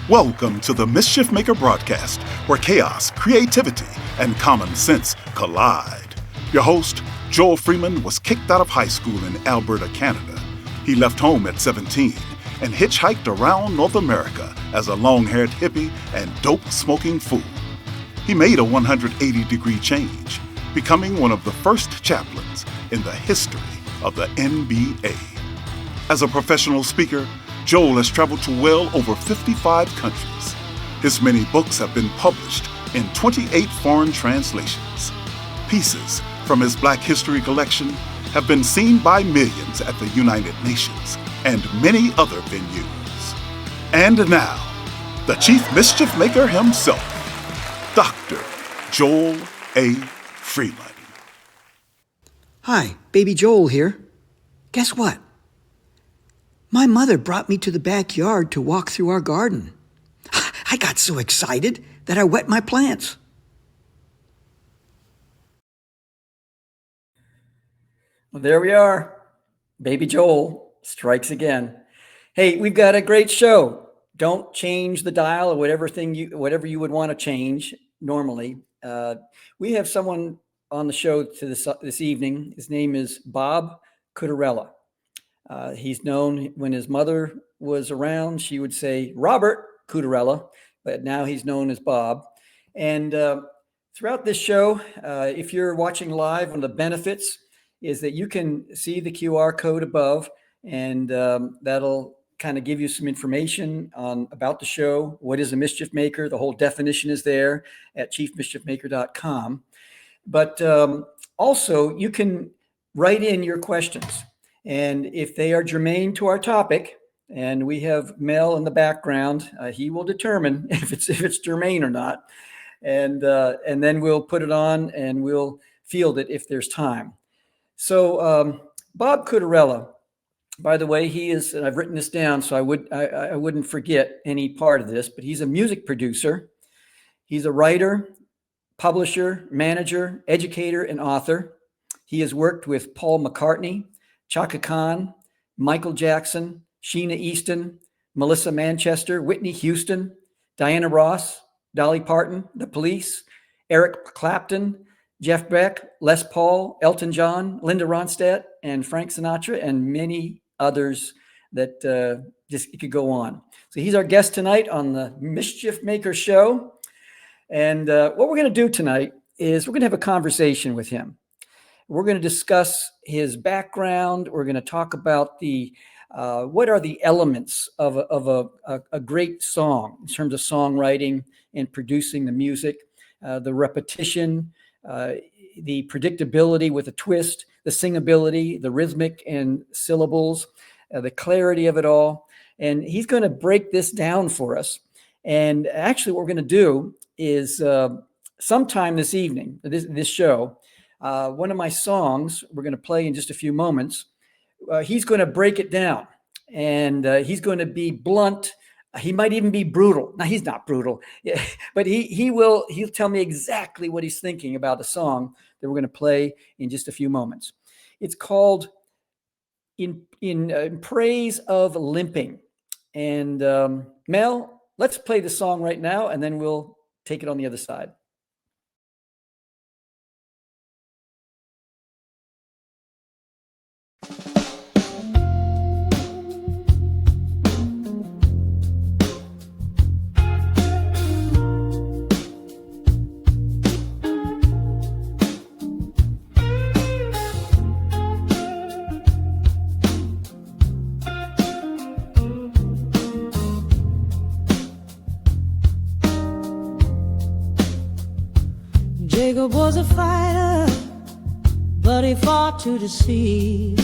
Welcome to the Mischief Maker broadcast, where chaos, creativity, and common sense collide. Your host, Joel Freeman, was kicked out of high school in Alberta, Canada. He left home at 17 and hitchhiked around North America as a long-haired hippie and dope-smoking fool. He made a 180-degree change, becoming one of the first chaplains in the history of the NBA. As a professional speaker, Joel has traveled to well over 55 countries. His many books have been published in 28 foreign translations. Pieces from his Black History collection have been seen by millions at the United Nations and many other venues. And now, the Chief Mischief Maker himself, Dr. Joel A. Freeman. Hi, Baby Joel here. Guess what? My mother brought me to the backyard to walk through our garden. I got so excited that I wet my plants. Well, there we are. Baby Joel strikes again. Hey, we've got a great show. Don't change the dial or whatever you would want to change normally. We have someone on the show this evening. His name is Bob Cutarella. He's known, when his mother was around, she would say Robert Cutarella, but now he's known as Bob. And throughout this show, if you're watching live, one of the benefits is that you can see the QR code above, and that'll kind of give you some information about the show. What is a Mischief Maker? The whole definition is there at chiefmischiefmaker.com. But also, you can write in your questions. And if they are germane to our topic, and we have Mel in the background, he will determine if it's germane or not. And then we'll put it on and we'll field it if there's time. So Bob Cutarella, by the way, he is, and I've written this down so I wouldn't forget any part of this, but he's a music producer. He's a writer, publisher, manager, educator, and author. He has worked with Paul McCartney, Chaka, Michael Jackson, Sheena Easton, Melissa Manchester, Whitney Houston, Diana Ross, Dolly Parton, The Police, Eric Clapton, Jeff Beck, Les Paul, Elton John, Linda Ronstadt, and Frank Sinatra, and many others that just it could go on. So he's our guest tonight on the Mischief Maker Show. And what we're going to do tonight is we're going to have a conversation with him. We're going to discuss his background. We're going to talk about what are the elements of a great song in terms of songwriting and producing the music, the repetition, the predictability with a twist, the singability, the rhythmic and syllables, the clarity of it all. And he's going to break this down for us. And actually what we're going to do is sometime this evening, this show, one of my songs we're going to play in just a few moments. He's going to break it down, and he's going to be blunt. He might even be brutal. Now, he's not brutal, but he'll tell me exactly what he's thinking about the song that we're going to play in just a few moments. It's called in Praise of Limping. And Mel, let's play the song right now, and then we'll take it on the other side. Jacob was a fighter, but he fought to deceive.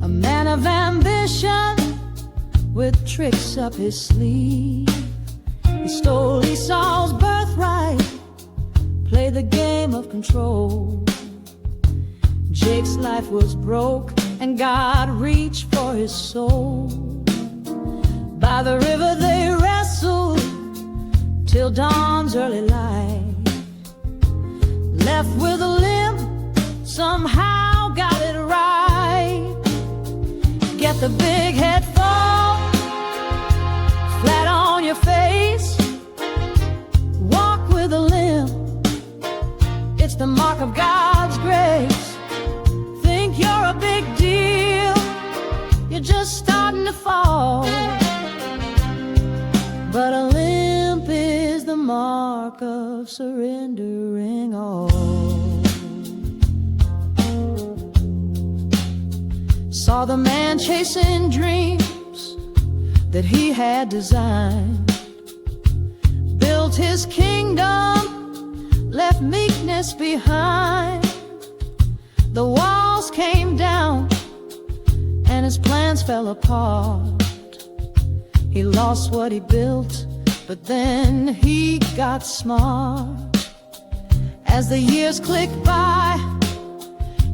A man of ambition with tricks up his sleeve. He stole Esau's birthright, played the game of control. Jake's life was broke and God reached for his soul. By the river they wrestled till dawn's early light. Left with a limp, somehow got it right. Get the big head fall flat on your your face. Walk with a limp. It's the mark of God's grace. Think you're a big deal. You're just starting to fall. But a limp is the mark of surrendering all. Saw the man chasing dreams that he had designed. Built his kingdom, left meekness behind. The walls came down and his plans fell apart. He lost what he built, but then he got smart. As the years clicked by,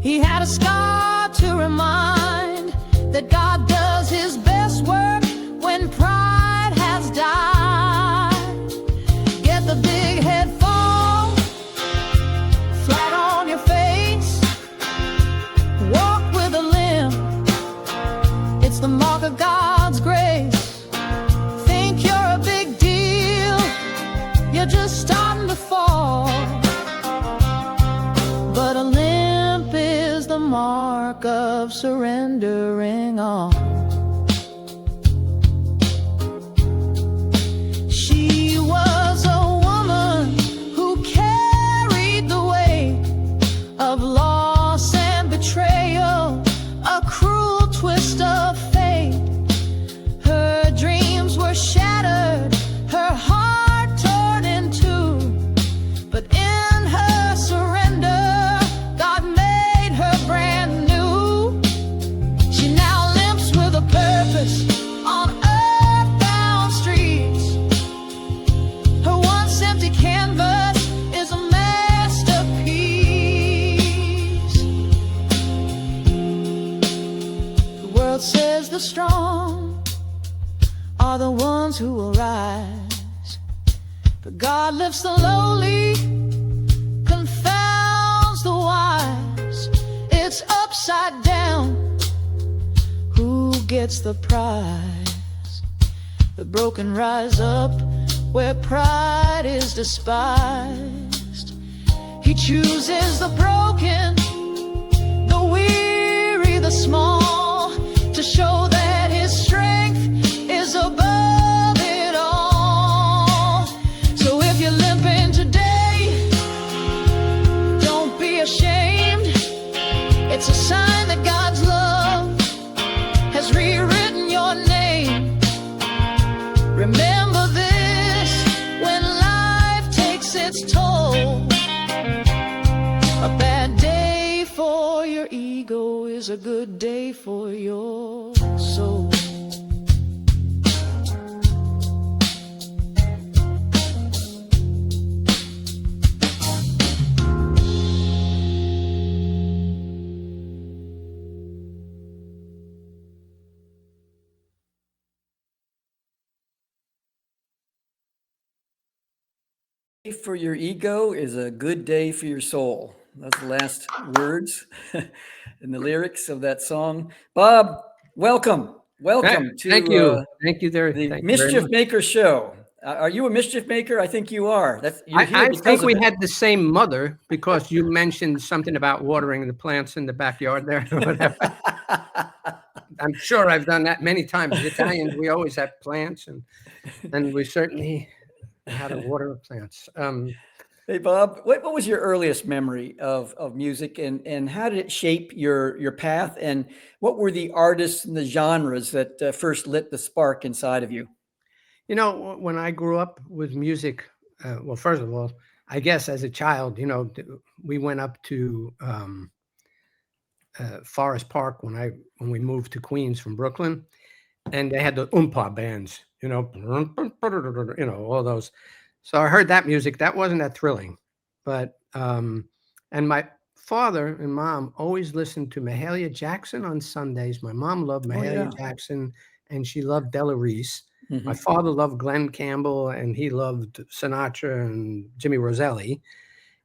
he had a scar to remind that God does his best work when pride has died. Get the big head fall, flat on your face. Walk with a limp. It's the mark of God's grace. Think you're a big deal. You're just starting to fall. But a limp is the mark of surrendering all. She was a woman who carried the weight of loss and betrayal, a cruel twist of fate. Her dreams were shattered, her heart torn in two. But in her surrender, God made her brand new. She now limps with a purpose on earthbound streets. Her once empty canvas is a masterpiece. The world says the strong are the ones who will rise, but God lifts the lowly, confounds the wise. It's upside down. Who gets the prize? The broken rise up where pride is despised. He chooses the broken, the weary, the small, to show that his strength is above it all. So if you're limping today, don't be ashamed. It's a sign that God's love has rewritten your name. Remember this when life takes its toll. A bad day for your ego is a good day for your soul. Day for your ego is a good day for your soul. That's the last words in the lyrics of that song. Bob, welcome. Welcome to thank you. Thank you there. the Thank you very Mischief much. Maker Show. Are you a mischief maker? I think you are. You're here I because think of we it. had the same mother because you mentioned something about watering the plants in the backyard there. Or whatever. I'm sure I've done that many times. The Italians, we always have plants, and we certainly how to water plants. Hey, Bob, what was your earliest memory of music, and how did it shape your path? And what were the artists and the genres that first lit the spark inside of you? You know, when I grew up with music, well, first of all, I guess as a child, you know, we went up to Forest Park when we moved to Queens from Brooklyn, and they had the oompa bands, you know, all those. So I heard that music. That wasn't that thrilling, but and my father and mom always listened to Mahalia Jackson on Sundays. My mom loved Mahalia Jackson, and she loved Della Reese. Mm-hmm. My father loved Glenn Campbell, and he loved Sinatra and Jimmy Roselli.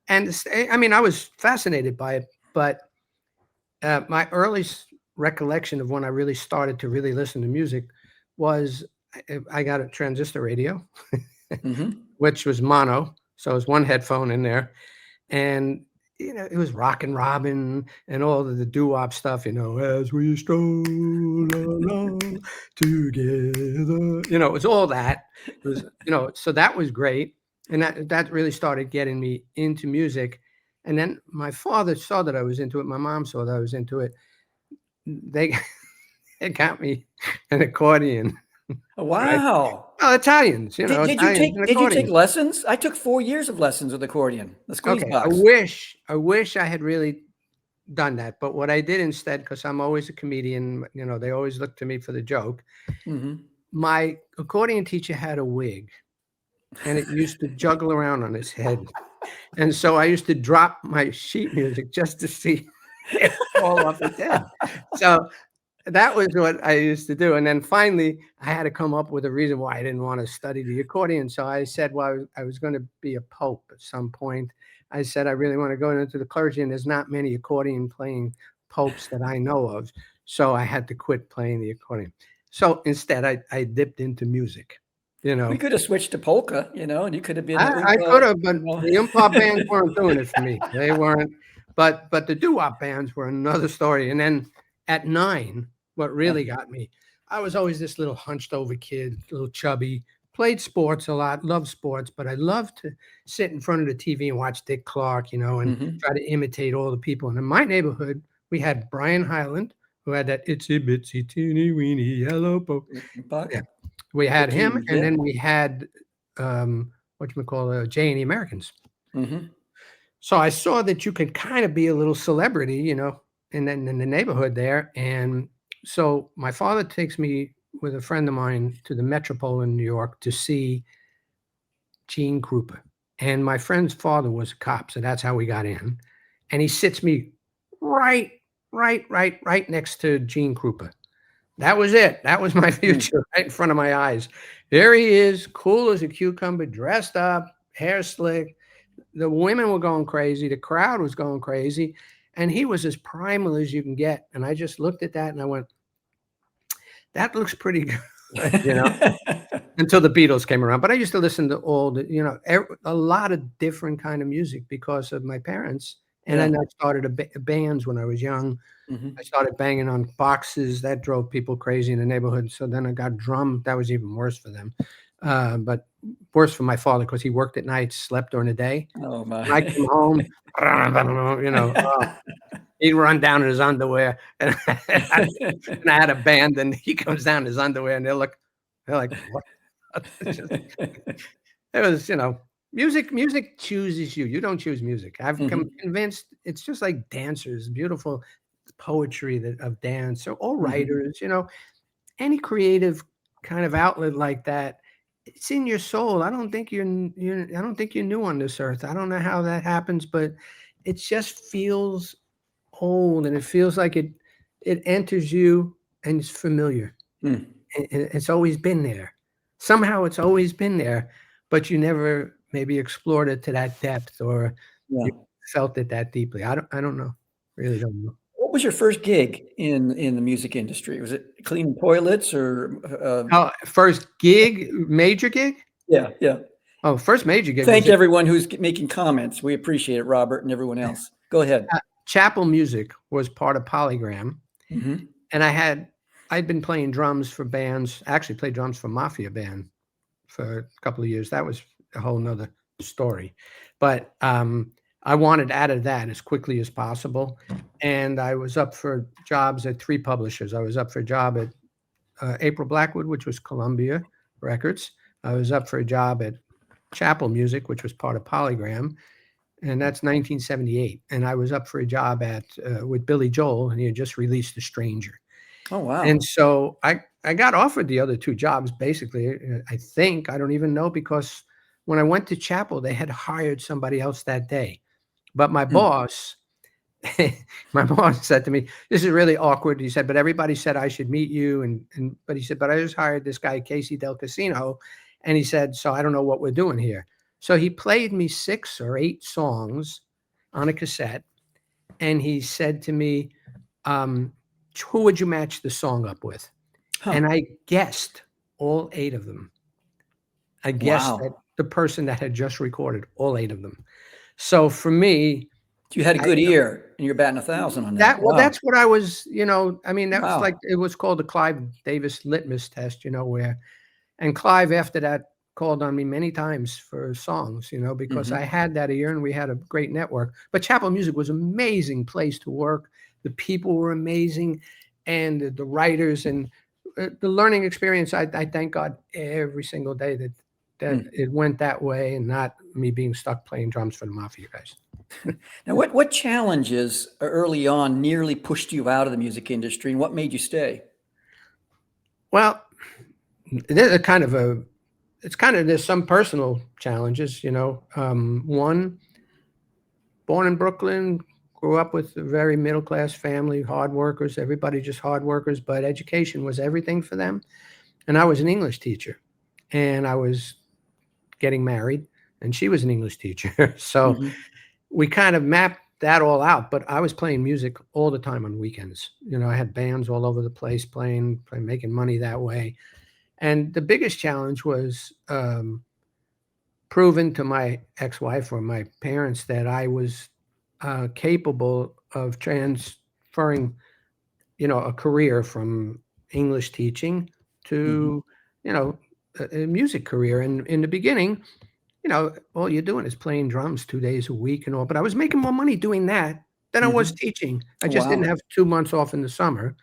And I mean, I was fascinated by it, but my earliest recollection of when I really started to really listen to music was I got a transistor radio, Mm-hmm. which was mono. So it was one headphone in there. And, it was Rockin' Robin and all of the doo-wop stuff, as we stroll along together. It was all that. It was, so that was great. And that really started getting me into music. And then my father saw that I was into it. My mom saw that I was into it. They got me an accordion. Right? Wow. Oh, Italians, Did you Italians and take accordions. lessons? I took 4 years of lessons with accordion, the squeeze Okay, box. I wish I had really done that. But what I did instead, because I'm always a comedian, they always look to me for the joke. Mm-hmm. My accordion teacher had a wig, and it used to juggle around on his head. And so I used to drop my sheet music just to see it fall off his head. So that was what I used to do. And then finally, I had to come up with a reason why I didn't want to study the accordion. So I said, well, I was going to be a pope at some point. I said, I really want to go into the clergy, and there's not many accordion playing popes that I know of. So I had to quit playing the accordion. So instead, I dipped into music. We could have switched to polka, and you could have been. I could have, but the improv bands weren't doing it for me. They weren't. But the doo-wop bands were another story. And then at 9, what really got me, I was always this little hunched over kid, little chubby, played sports a lot, loved sports, but I loved to sit in front of the TV and watch Dick Clark, and try to imitate all the people. And in my neighborhood, we had Brian Hyland, who had that itsy bitsy teeny weeny yellow boat. Yeah. We had him, and then we had Jay and the Americans. Mm-hmm. So I saw that you could kind of be a little celebrity, in the neighborhood there. And so my father takes me with a friend of mine to the Metropole in New York to see Gene Krupa. And my friend's father was a cop, so that's how we got in. And he sits me right next to Gene Krupa. That was it. That was my future right in front of my eyes. There he is, cool as a cucumber, dressed up, hair slick. The women were going crazy. The crowd was going crazy. And he was as primal as you can get. And I just looked at that and I went, that looks pretty good, until the Beatles came around. But I used to listen to all the, a lot of different kind of music because of my parents. And then I started bands when I was young. Mm-hmm. I started banging on boxes. That drove people crazy in the neighborhood. So then I got drum. That was even worse for them. But worse for my father because he worked at night, slept during the day. Oh, my. When I came home, he'd run down in his underwear. And I had a band, and he comes down in his underwear, and they're like, what? It was, music chooses you. You don't choose music. I've become convinced it's just like dancers, beautiful poetry of dance, or all writers, any creative kind of outlet like that. It's in your soul. I don't think you're new on this earth. I don't know how that happens, but it just feels old, and it feels like it enters you, and it's familiar. And it's always been there. Somehow it's always been there, but you never maybe explored it to that depth, or you felt it that deeply. I don't know. Really don't know. What was your first gig in the music industry? Was it cleaning toilets or? First gig, major gig? Yeah. Oh, first major gig. Thank everyone who's making comments. We appreciate it, Robert, and everyone else. Go ahead. Chapel Music was part of Polygram, and I'd been playing drums for bands. Actually, played drums for Mafia band for a couple of years. That was a whole nother story, but I wanted out of that as quickly as possible. And I was up for jobs at 3 publishers. I was up for a job at April Blackwood, which was Columbia Records. I was up for a job at Chapel Music, which was part of Polygram. And that's 1978. And I was up for a job with Billy Joel, and he had just released The Stranger. Oh, wow. And so I got offered the other 2 jobs, basically. I think, I don't even know, because when I went to Chapel, they had hired somebody else that day. But my boss said to me, this is really awkward. He said, but everybody said I should meet you. But he said, but I just hired this guy, Casey Del Casino. And he said, so I don't know what we're doing here. So he played me 6 or 8 songs on a cassette. And he said to me, who would you match the song up with? And I guessed all 8 of them. I guessed that Wow. the person that had just recorded all 8 of them. So for me, You had a good ear, and you're batting 1,000 on that. Wow. that's what I was, I mean, that was Wow. like, it was called the Clive Davis litmus test, where, and Clive after that called on me many times for songs, because I had that ear and we had a great network. But Chapel Music was an amazing place to work. The people were amazing, and the writers, and the learning experience. I thank God every single day that it went that way, and not me being stuck playing drums for the Mafia guys. Now, what challenges early on nearly pushed you out of the music industry, and what made you stay? Well, there's there's some personal challenges, one, born in Brooklyn, grew up with a very middle-class family, hard workers, everybody just hard workers, but education was everything for them. And I was an English teacher, and I was getting married, and she was an English teacher. So we kind of mapped that all out, but I was playing music all the time on weekends. I had bands all over the place playing, making money that way. And the biggest challenge was proving to my ex-wife or my parents that I was capable of transferring, a career from English teaching to, a music career. And in the beginning, all you're doing is playing drums 2 days a week and all. But I was making more money doing that than I was teaching. I just didn't have 2 months off in the summer.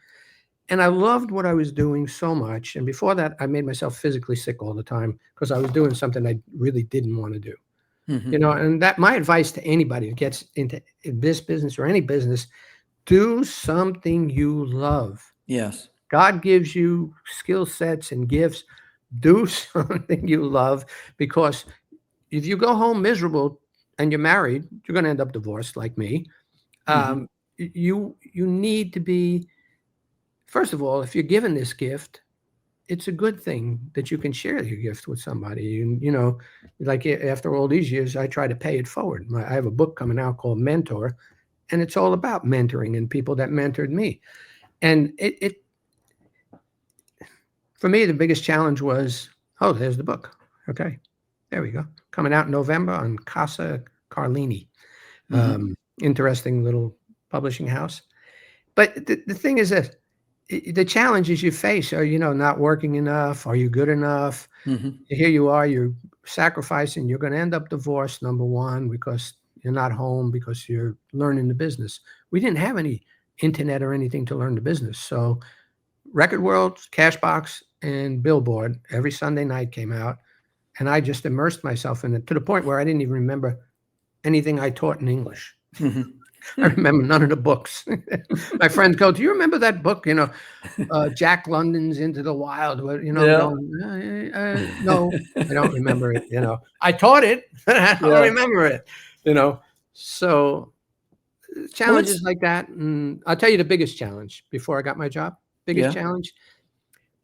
And I loved what I was doing so much. And before that, I made myself physically sick all the time because I was doing something I really didn't want to do. And that my advice to anybody who gets into this business or any business, do something you love. Yes. God gives you skill sets and gifts. Do something you love, because if you go home miserable and you're married, you're going to end up divorced like me. You need to be, first of all, if you're given this gift, it's a good thing that you can share your gift with somebody. And, like after all these years, I try to pay it forward. I have a book coming out called Mentor, and it's all about mentoring and people that mentored me. And it for me, the biggest challenge was, there's the book. Okay, there we go. Coming out in November on Casa Carlini. Interesting little publishing house. But the thing is that the challenges you face are, not working enough. Are you good enough? Here you are, you're sacrificing. You're going to end up divorced, number one, because you're not home, because you're learning the business. We didn't have any internet or anything to learn the business. So Record World, Cashbox, and Billboard every Sunday night came out. And I just immersed myself in it to the point where I didn't even remember anything I taught in English. I remember none of the books. My friends go, "Do you remember that book? Jack London's Into the Wild." Going, no, I don't remember it. I taught it, I don't remember it. So challenges like that. And I'll tell you the biggest challenge before I got my job. Biggest challenge.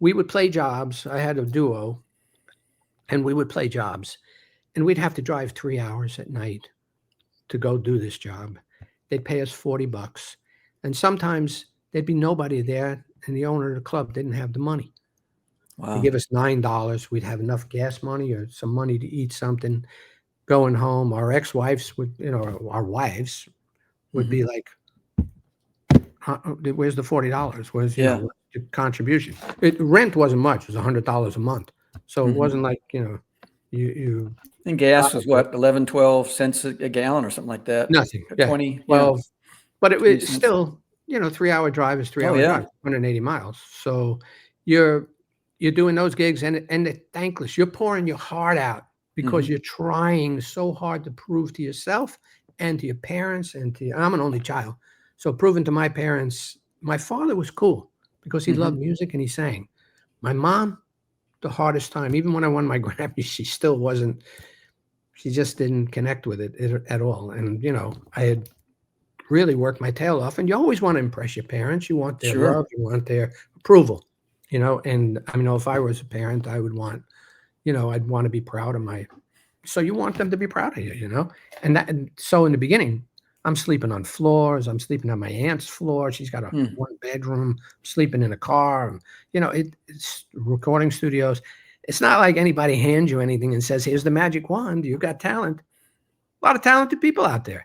We would play jobs. I had a duo, and we would play jobs, and we'd have to drive 3 hours at night to go do this job. They'd pay us $40, and sometimes there'd be nobody there, and the owner of the club didn't have the money. Wow. He'd give us $9. We'd have enough gas money or some money to eat something. Going home, our ex-wives would, our wives would be like, "Where's the $40? Where's the contribution?" Rent wasn't much; it was $100 a month, so it wasn't like you. And gas was what, 11, 12 cents a gallon or something like that. Nothing. 20, 12. But it was still, 3-hour drive is 3-hour drive, 180 miles. So you're doing those gigs, and they're thankless. You're pouring your heart out because you're trying so hard to prove to yourself and to your parents I'm an only child. So proving to my parents, my father was cool because he loved music and he sang. My mom, the hardest time, even when I won my Grammy, she just didn't connect with it at all. And, I had really worked my tail off, and you always want to impress your parents. You want their love, you want their approval, and I mean, if I was a parent, I would want, I'd want to be proud of so you want them to be proud of you, and so in the beginning, I'm sleeping on floors. I'm sleeping on my aunt's floor. She's got a 1-bedroom. Sleeping in a car. And, it's recording studios. It's not like anybody hands you anything and says, "Here's the magic wand. You've got talent." A lot of talented people out there.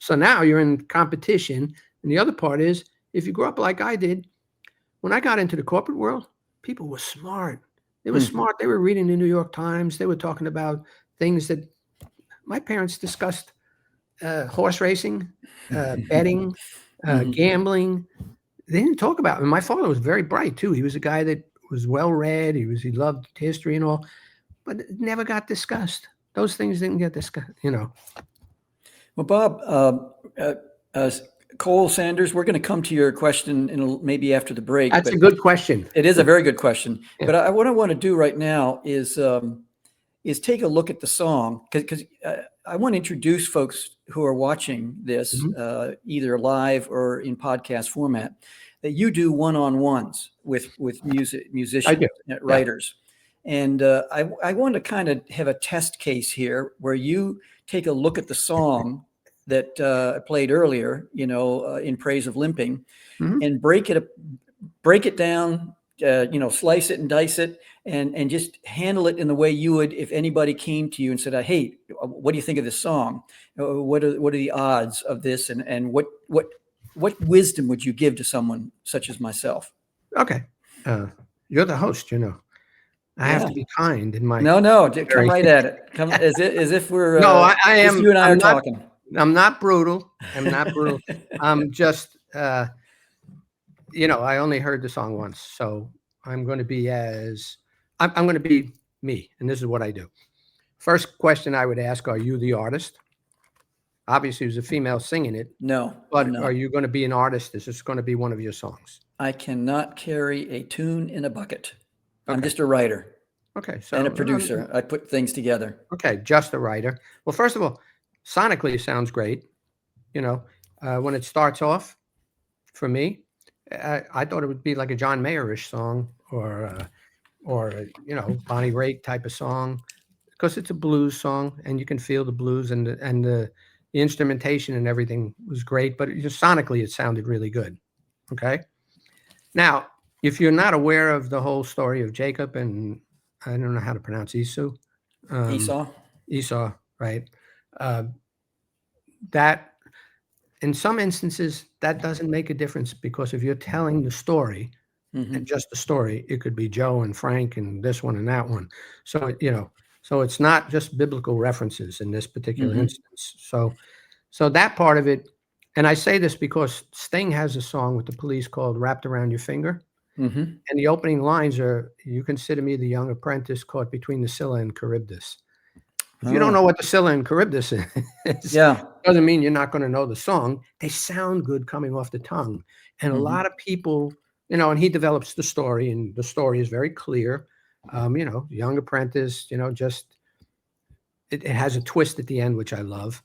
So now you're in competition. And the other part is, if you grew up like I did, when I got into the corporate world, people were smart. They were smart. They were reading the New York Times. They were talking about things that my parents discussed: horse racing, betting, gambling. They didn't talk about it. And my father was very bright too. He was a guy that was well read. He loved history and all, but it never got discussed. Those things didn't get discussed. Well, Bob, Cole Sanders, we're going to come to your question maybe after the break. That's a good question. It is a very good question. Yeah. But what I want to do right now is take a look at the song, because I want to introduce folks who are watching this either live or in podcast format, that you do one-on-ones with musicians, writers. And I want to kind of have a test case here where you take a look at the song that I played earlier, in Praise of Limping, and break it down, slice it and dice it, and just handle it in the way you would if anybody came to you and said, "Hey, what do you think of this song? What are the odds of this? And what wisdom would you give to someone such as myself?" Okay, you're the host. I have to be kind in my. No, come right at it. Come as if we're. No, I am. You and I I'm are not, talking. I'm not brutal. I'm just, I only heard the song once, so I'm going to be I'm going to be me, and this is what I do. First question I would ask: are you the artist? Obviously, there's a female singing it. No, but no. Are you going to be an artist? Is this going to be one of your songs? I cannot carry a tune in a bucket. Okay. I'm just a writer. Okay, so and a producer. I put things together. Okay, just a writer. Well, first of all, sonically it sounds great. When it starts off, for me, I thought it would be like a John Mayer-ish song, or Bonnie Raitt type of song, because it's a blues song and you can feel the blues, and the instrumentation and everything was great, but sonically it sounded really good. Okay. Now, if you're not aware of the whole story of Jacob and I don't know how to pronounce Esau. Esau, right? That in some instances that doesn't make a difference, because if you're telling the story and just the story, it could be Joe and Frank and this one and that one. So so it's not just biblical references in this particular instance. So that part of it, and I say this because Sting has a song with the Police called "Wrapped Around Your Finger." And the opening lines are, "You consider me the young apprentice caught between the Scylla and Charybdis." If you don't know what the Scylla and Charybdis is, doesn't mean you're not going to know the song. They sound good coming off the tongue. And a lot of people, and he develops the story, and the story is very clear. Young apprentice, just it has a twist at the end, which I love.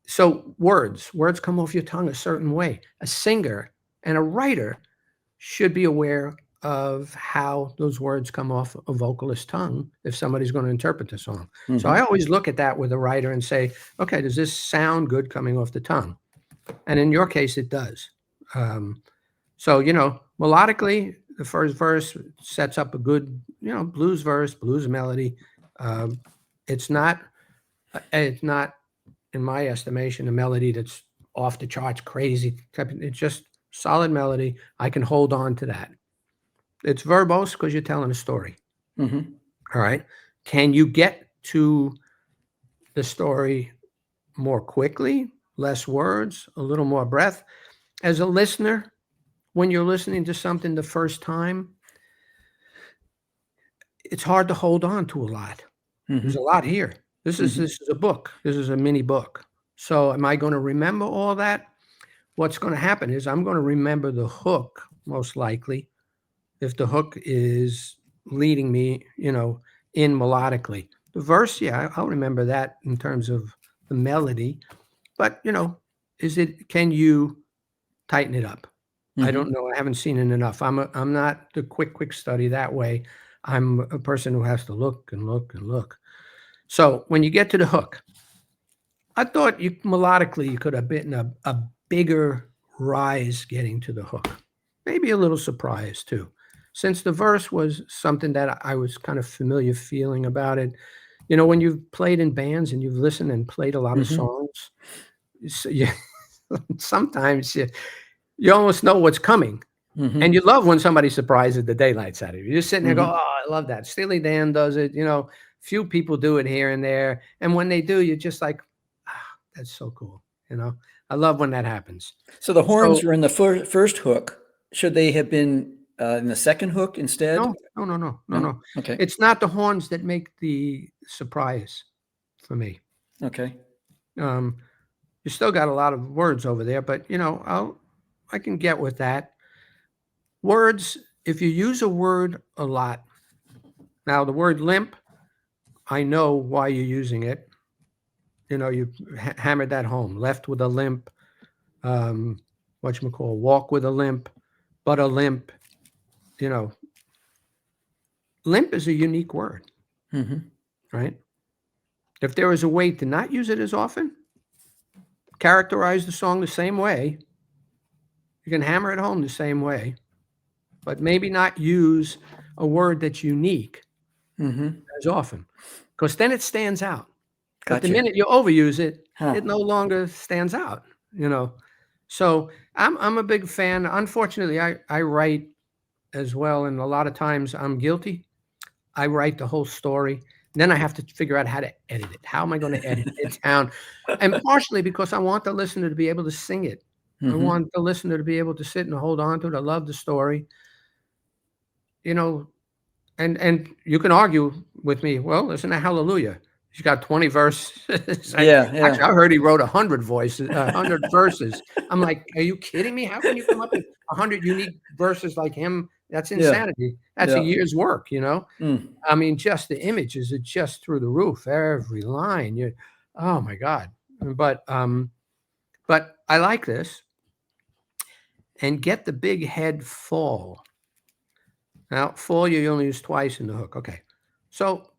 So words come off your tongue a certain way. A singer and a writer should be aware of how those words come off a vocalist's tongue if somebody's going to interpret the song. So I always look at that with a writer and say, okay, does this sound good coming off the tongue? And in your case, it does. So, melodically, the first verse sets up a good, blues verse, blues melody. It's not, in my estimation, a melody that's off the charts crazy. It's just solid melody. I can hold on to that. It's verbose because you're telling a story. All right. Can you get to the story more quickly, less words, a little more breath? As a listener, when you're listening to something the first time, it's hard to hold on to a lot. There's a lot here. This is a book. This is a mini book. So am I going to remember all that? What's going to happen is I'm going to remember the hook, most likely, if the hook is leading me, in melodically. The verse, I'll remember that in terms of the melody. But, can you tighten it up? I don't know. I haven't seen it enough. I'm not the quick study that way. I'm a person who has to look and look and look. So when you get to the hook, I thought you melodically you could have been a bigger rise getting to the hook. Maybe a little surprise too. Since the verse was something that I was kind of familiar feeling about it. When you've played in bands and you've listened and played a lot of songs, sometimes you almost know what's coming. And you love when somebody surprises the daylights out of you. You're sitting there go, oh, I love that. Steely Dan does it. Few people do it here and there. And when they do, you're just like, that's so cool. I love when that happens. So the horns were in the first hook. Should they have been in the second hook instead? No. Okay. It's not the horns that make the surprise for me. Okay. You still got a lot of words over there, but I can get with that. Words, if you use a word a lot. Now the word limp, I know why you're using it. You hammered that home. Left with a limp, walk with a limp, but a limp. Limp is a unique word, right? If there was a way to not use it as often, characterize the song the same way, you can hammer it home the same way, but maybe not use a word that's unique as often, because then it stands out. But the minute you overuse it, it no longer stands out, So I'm a big fan. Unfortunately, I write as well, and a lot of times I'm guilty. I write the whole story. Then I have to figure out how to edit it. How am I going to edit it down? And partially because I want the listener to be able to sing it. I want the listener to be able to sit and hold on to it. I love the story. And you can argue with me, well, listen to Hallelujah. He's got 20 verses. Actually, I heard he wrote 100 verses. I'm like, are you kidding me? How can you come up with 100 unique verses like him? That's insanity. That's a year's work, I mean, just the images are just through the roof. Every line, oh my God. But I like this. And get the big head fall. Now, fall you only use twice in the hook. Okay. So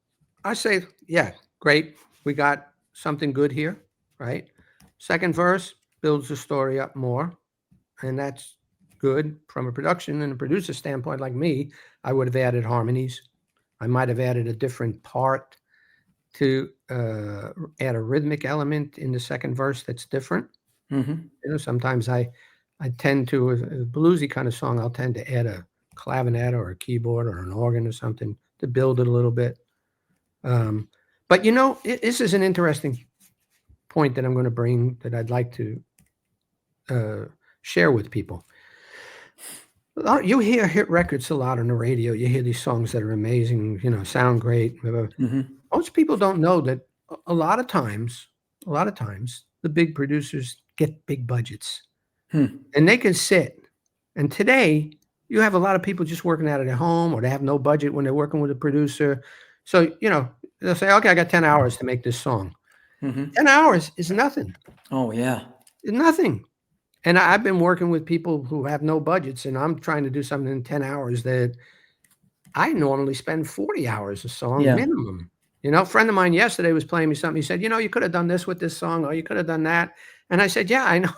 I say, yeah, great. We got something good here, right? Second verse builds the story up more. And that's good from a production and a producer standpoint. Like me, I would have added harmonies. I might have added a different part to add a rhythmic element in the second verse that's different. Sometimes I tend to, a bluesy kind of song, I'll tend to add a clavinet or a keyboard or an organ or something to build it a little bit. But this is an interesting point that I'm going to bring that I'd like to share with people. You hear hit records a lot on the radio. You hear these songs that are amazing, sound great. Most people don't know that a lot of times, the big producers get big budgets. And they can sit. And today, you have a lot of people just working out of their home, or they have no budget when they're working with a producer. So, they'll say, okay, I got 10 hours to make this song. 10 hours is nothing. Oh, yeah. It's nothing. And I've been working with people who have no budgets, and I'm trying to do something in 10 hours that I normally spend 40 hours a song minimum. A friend of mine yesterday was playing me something. He said, you could have done this with this song, or you could have done that. And I said, yeah, I know.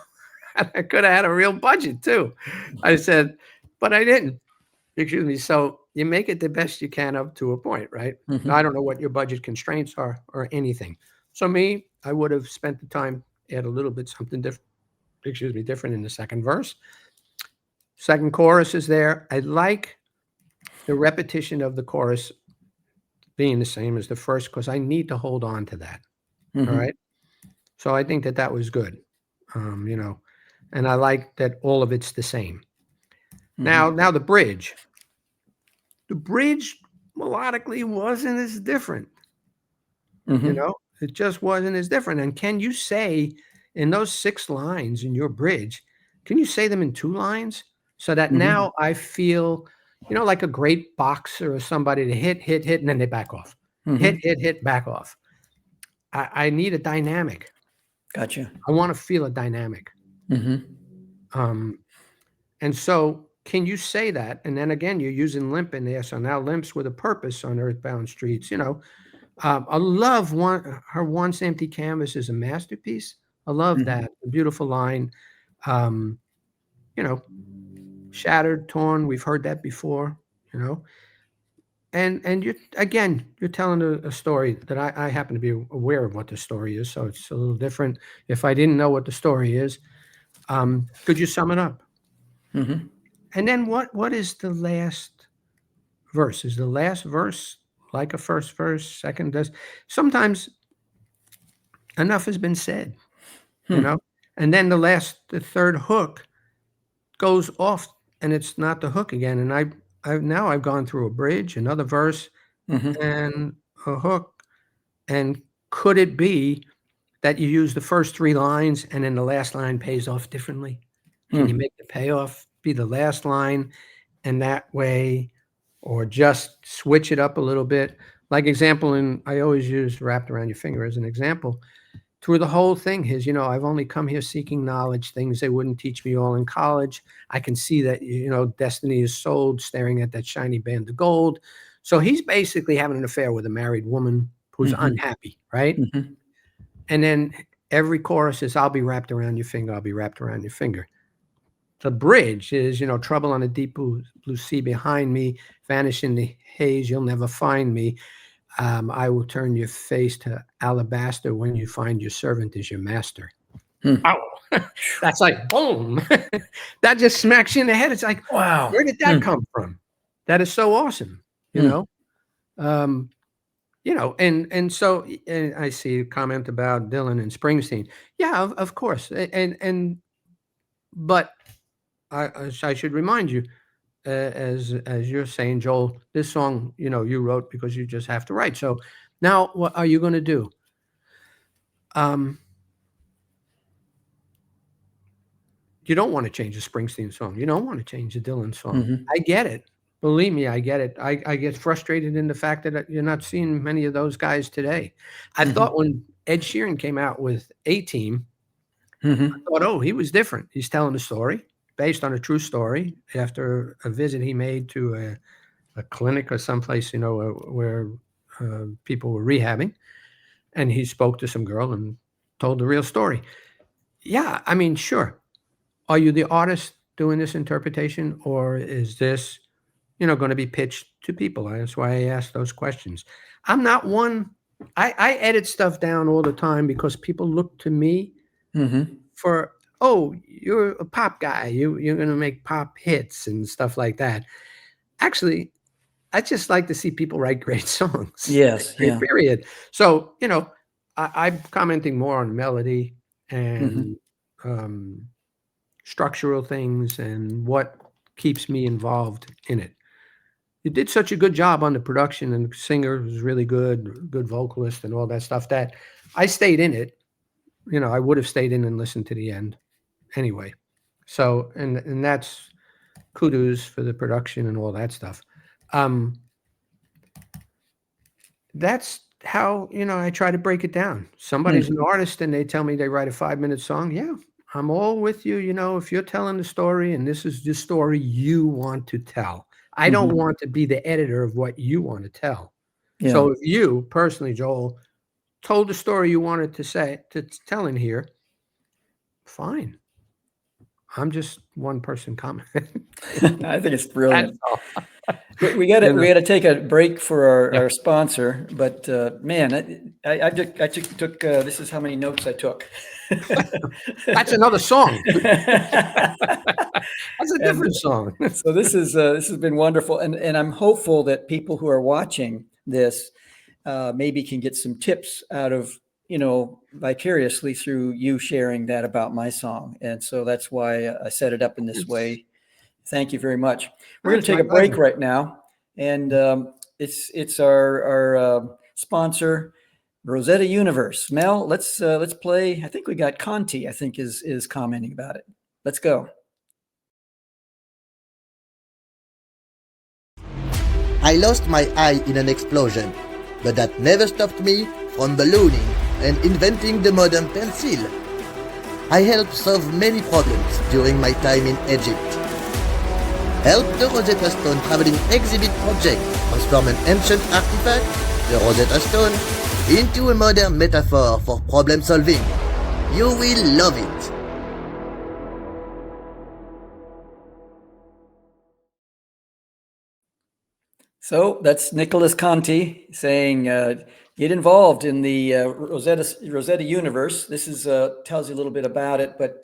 I could have had a real budget too. I said, but I didn't. Excuse me. So you make it the best you can up to a point, right? Now, I don't know what your budget constraints are or anything. So me, I would have spent the time, add a little bit something different. Different in the second verse. Second chorus is there. I like the repetition of the chorus being the same as the first because I need to hold on to that. All right. So I think that was good. And I like that all of it's the same. Now the bridge. The bridge melodically wasn't as different. It just wasn't as different. And can you say in those 6 lines in your bridge, can you say them in 2 lines so that now I feel, like a great boxer or somebody to hit, and then they back off. Hit, back off. I need a dynamic. Gotcha. I want to feel a dynamic. And so can you say that? And then again, you're using limp in there. So now limp's with a purpose on Earthbound Streets, I love her Once Empty Canvas is a masterpiece. I love that. A beautiful line. You know, shattered, torn. We've heard that before, you know. And you're telling a story that I happen to be aware of what the story is, so it's a little different. If I didn't know what the story is, could you sum it up? Mm-hmm. And then what is the last verse? Is the last verse like a first verse, second? Sometimes enough has been said, you know, and then the third hook goes off, and it's not the hook again. And I've gone through a bridge, another verse, and a hook. And could it be that you use the first three lines and then the last line pays off differently? Can you make the payoff be the last line, and that way, or just switch it up a little bit? Like example, and I always use Wrapped Around Your Finger as an example. Through the whole thing, I've only come here seeking knowledge, things they wouldn't teach me all in college. I can see that, destiny is sold, staring at that shiny band of gold. So he's basically having an affair with a married woman who's unhappy, right? And then every chorus is, I'll be wrapped around your finger, I'll be wrapped around your finger. The bridge is, trouble on a deep blue sea behind me, vanish in the haze, you'll never find me. I will turn your face to alabaster when you find your servant is your master. Ow. That's like, boom. That just smacks you in the head. It's like, wow, where did that come from? That is so awesome, and so I see a comment about Dylan and Springsteen. Yeah, of course. But I should remind you, as you're saying, Joel, this song, you wrote because you just have to write. So now what are you going to do? You don't want to change a Springsteen song. You don't want to change a Dylan song. I get it. Believe me, I get it. I get frustrated in the fact that you're not seeing many of those guys today. I thought when Ed Sheeran came out with A-Team, I thought, he was different. He's telling a story based on a true story after a visit he made to a clinic or someplace, where people were rehabbing. And he spoke to some girl and told the real story. Yeah, I mean, sure. Are you the artist doing this interpretation, or is this, going to be pitched to people? That's why I ask those questions. I'm not one. I edit stuff down all the time because people look to me for, you're a pop guy. You're going to make pop hits and stuff like that. Actually, I just like to see people write great songs. Yes. Yeah. Period. So, I'm commenting more on melody and structural things and what keeps me involved in it. You did such a good job on the production, and the singer was really good vocalist and all that stuff, that I stayed in it. I would have stayed in and listened to the end anyway. So, and that's kudos for the production and all that stuff. That's how, I try to break it down. Somebody's an artist and they tell me they write a 5-minute song. Yeah, I'm all with you. If you're telling the story and this is the story you want to tell, I don't want to be the editor of what you want to tell. Yeah. So if you personally, Joel, told the story you wanted to tell in here, fine. I'm just one person commenting. I think it's brilliant. We got to take a break for our sponsor, but man, I took this is how many notes I took. That's another song. That's a different song. So this has been wonderful, and I'm hopeful that people who are watching this maybe can get some tips out of, vicariously through you sharing that about my song. And so that's why I set it up in this way. Thank you very much. We're going to take a break right now. And it's our sponsor, Rosetta Universe. Mel, let's play. I think we got Conti, I think is commenting about it. Let's go. I lost my eye in an explosion, but that never stopped me from ballooning and inventing the modern pencil. I helped solve many problems during my time in Egypt. Helped the Rosetta Stone Traveling Exhibit Project transform an ancient artifact the Rosetta Stone into a modern metaphor for problem solving. You will love it. So that's Nicholas Conti saying, get involved in the Rosetta Universe. This is tells you a little bit about it, but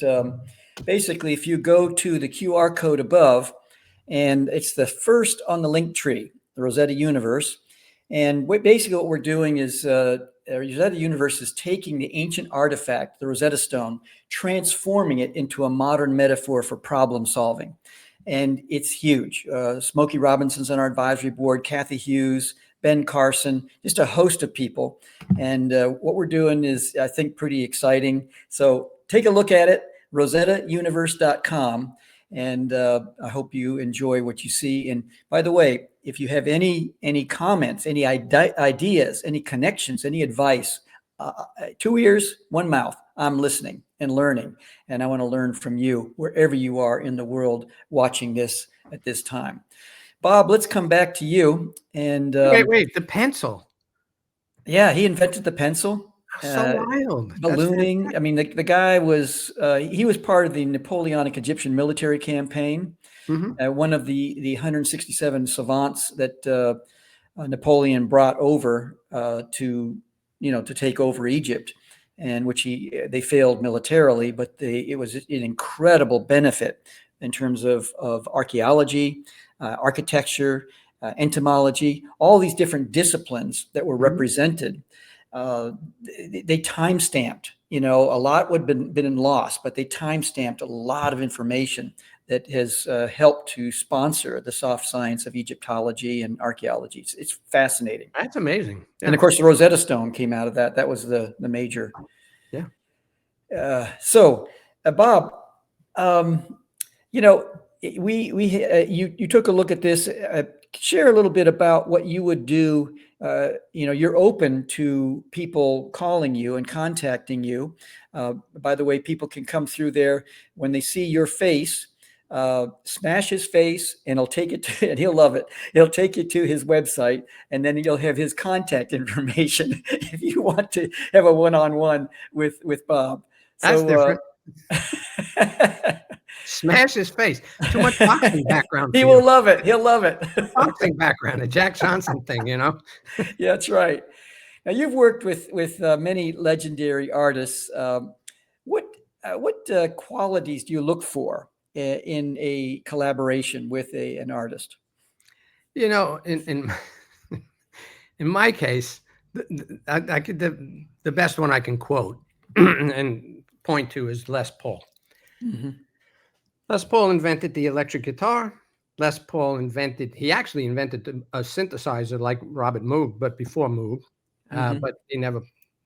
basically, if you go to the QR code above, and it's the first on the link tree, the Rosetta Universe, and basically what we're doing is Rosetta Universe is taking the ancient artifact, the Rosetta Stone, transforming it into a modern metaphor for problem solving. And it's huge. Smokey Robinson's on our advisory board, Kathy Hughes, Ben Carson, just a host of people. And what we're doing is, I think, pretty exciting. So take a look at it, rosettauniverse.com. And I hope you enjoy what you see. And by the way, if you have any comments, any ideas, any connections, any advice, 2 ears, 1 mouth. I'm listening and learning, and I want to learn from you wherever you are in the world watching this at this time. Bob, let's come back to you. And wait, the pencil. Yeah, he invented the pencil. So wild. Ballooning. I mean, the guy was he was part of the Napoleonic Egyptian military campaign. Mm-hmm. One of the 167 savants that Napoleon brought over to take over Egypt, and which they failed militarily, but it was an incredible benefit in terms of archaeology, architecture, entomology, all these different disciplines that were represented. They time-stamped, a lot would have been lost, but they time-stamped a lot of information that has helped to sponsor the soft science of Egyptology and archaeology. It's fascinating. That's amazing. Yeah. And of course, the Rosetta Stone came out of that. That was the major. Yeah. So, Bob, you took a look at this. Share a little bit about what you would do. You're open to people calling you and contacting you. By the way, people can come through there when they see your face. Smash his face, and he'll take it to, and he'll love it. He'll take you to his website, and then you'll have his contact information if you want to have a one-on-one with Bob. That's different. Smash his face. Too much boxing background. He will love it. He'll love it. Boxing background, a Jack Johnson thing, Yeah, that's right. Now you've worked with many legendary artists. What qualities do you look for in a collaboration with an artist? In my case, the best one I can quote and point to is Les Paul. Mm-hmm. Les Paul invented the electric guitar. Les Paul he actually invented a synthesizer like Robert Moog, but before Moog, but he never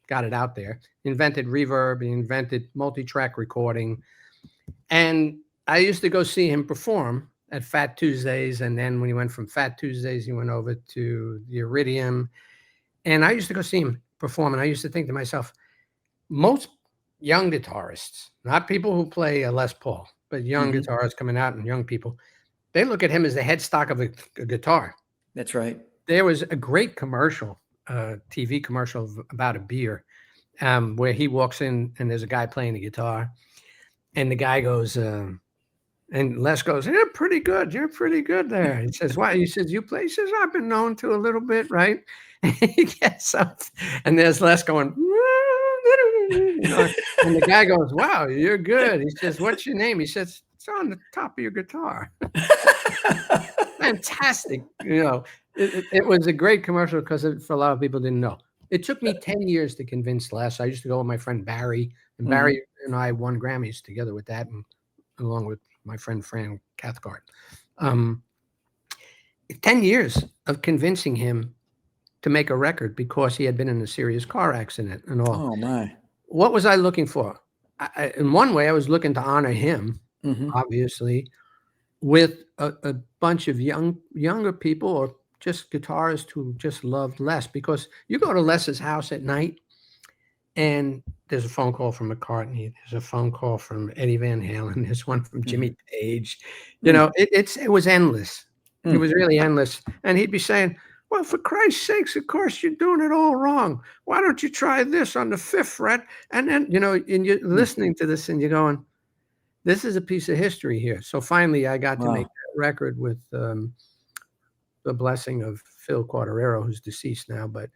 got it out there. He invented reverb. He invented multi-track recording. And I used to go see him perform at Fat Tuesdays. And then when he went from Fat Tuesdays, he went over to the Iridium. And I used to go see him perform. And I used to think to myself, most young guitarists, not people who play a Les Paul, but young guitarists coming out and young people, they look at him as the headstock of a guitar. That's right. There was a great commercial, TV commercial about a beer, where he walks in and there's a guy playing the guitar, and the guy goes, and Les goes, "You're pretty good. You're pretty good there." He says, "Why?" He says, "You play?" He says, "I've been known to a little bit, right?" And he gets up, and there's Les going, and the guy goes, "Wow, you're good." He says, "What's your name?" He says, "It's on the top of your guitar." Fantastic. It was a great commercial because for a lot of people didn't know. It took me 10 years to convince Les. I used to go with my friend Barry, and Barry and I won Grammys together with that, and along with my friend Fran Cathcart. 10 years of convincing him to make a record because he had been in a serious car accident and all. Oh my. What was I looking for? In one way, I was looking to honor him, obviously, with a bunch of younger people or just guitarists who just loved Les. Because you go to Les's house at night, and there's a phone call from McCartney, there's a phone call from Eddie Van Halen, there's one from Jimmy Page. It was endless. It was really endless. And he'd be saying, Well, for Christ's sakes, of course, you're doing it all wrong. Why don't you try this on the 5th fret? And then, and you're listening to this and you're going, this is a piece of history here. So finally, I got to make that record with the blessing of Phil Cutarella, who's deceased now, but